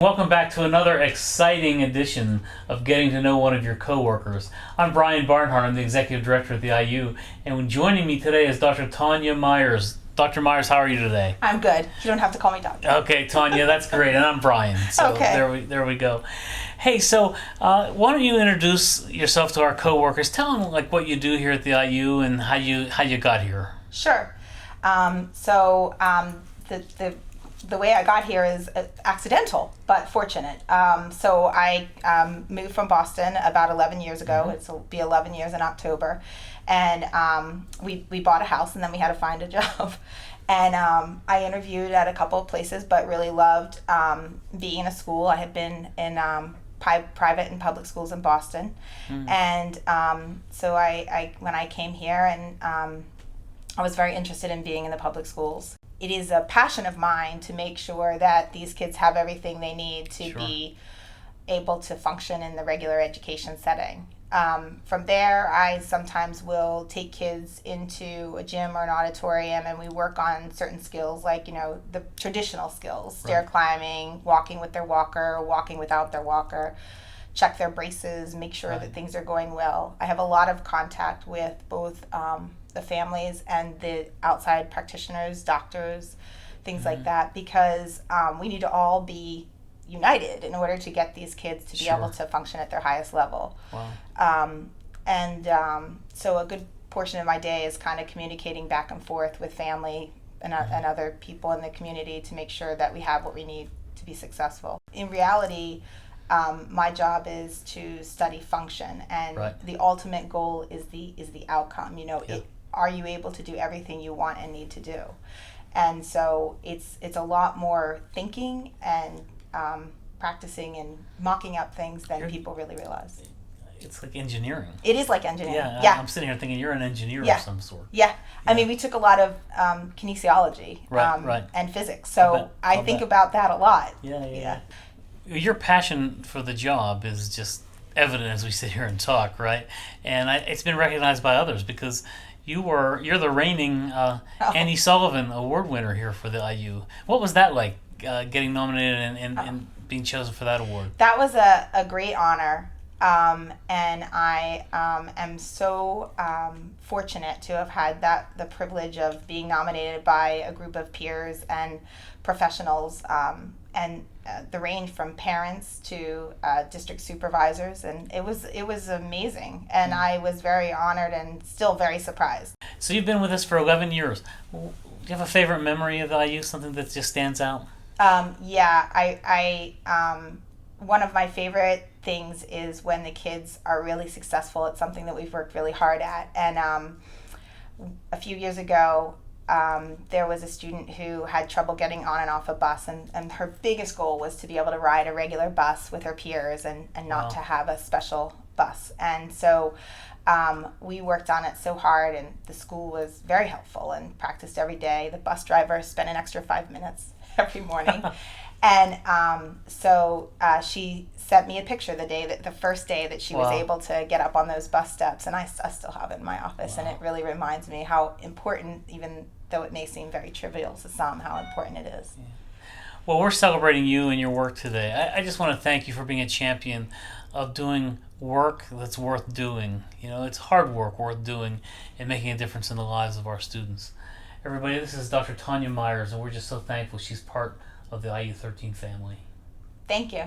Welcome back to another exciting edition of Getting to Know One of Your Coworkers. I'm Brian Barnhart. I'm the Executive Director at the IU, and joining me today is Dr. Tanya Myers. Dr. Myers, how are you today? I'm good. You don't have to call me doctor. Okay, Tanya, that's great. And I'm Brian. So Okay. there we go. Hey, so why don't you introduce yourself to our coworkers? Tell them what you do here at the IU and how you got here. Sure. The way I got here is accidental, but fortunate. So I moved from Boston about 11 years ago. Mm-hmm. It'll be 11 years in October. And we bought a house, and then we had to find a job. And I interviewed at a couple of places, but really loved being in a school. I had been in private and public schools in Boston. Mm. And so when I came here, and I was very interested in being in the public schools. It is a passion of mine to make sure that these kids have everything they need to be able to function in the regular education setting. From there, I sometimes will take kids into a gym or an auditorium, and we work on certain skills like, the traditional skills, stair climbing, walking with their walker, walking without their walker, check their braces, make sure that things are going well. I have a lot of contact with both the families and the outside practitioners, doctors, things like that, because we need to all be united in order to get these kids to be able to function at their highest level. Wow. So a good portion of my day is kind of communicating back and forth with family and other people in the community to make sure that we have what we need to be successful. In reality, my job is to study function, and the ultimate goal is the outcome. Are you able to do everything you want and need to do? And so it's a lot more thinking and practicing and mocking up things than people really realize. It's like engineering. It is like engineering. Yeah. I'm sitting here thinking you're an engineer of some sort. Yeah. I mean, we took a lot of kinesiology and physics, so I think about that a lot. Yeah. Your passion for the job is just evident as we sit here and talk, right? And it's been recognized by others because you're the reigning Annie Sullivan Award winner here for the IU. What was that like, getting nominated and being chosen for that award? That was a great honor, and I am so fortunate to have had the privilege of being nominated by a group of peers and professionals, and the range from parents to district supervisors, and it was amazing, and I was very honored and still very surprised. So you've been with us for 11 years. Do you have a favorite memory of the IU, something that just stands out? I one of my favorite things is when the kids are really successful at something that we've worked really hard at. And a few years ago, there was a student who had trouble getting on and off a bus, and her biggest goal was to be able to ride a regular bus with her peers and not to have a special bus. And so we worked on it so hard, and the school was very helpful and practiced every day. The bus driver spent an extra 5 minutes every morning. And so she sent me a picture the first day that she was able to get up on those bus steps, and I still have it in my office, and it really reminds me how important, even though it may seem very trivial to some, how important it is. Yeah. Well, we're celebrating you and your work today. I just want to thank you for being a champion of doing work that's worth doing. It's hard work worth doing and making a difference in the lives of our students. Everybody, this is Dr. Tanya Myers, and we're just so thankful she's part of the IU13 family. Thank you.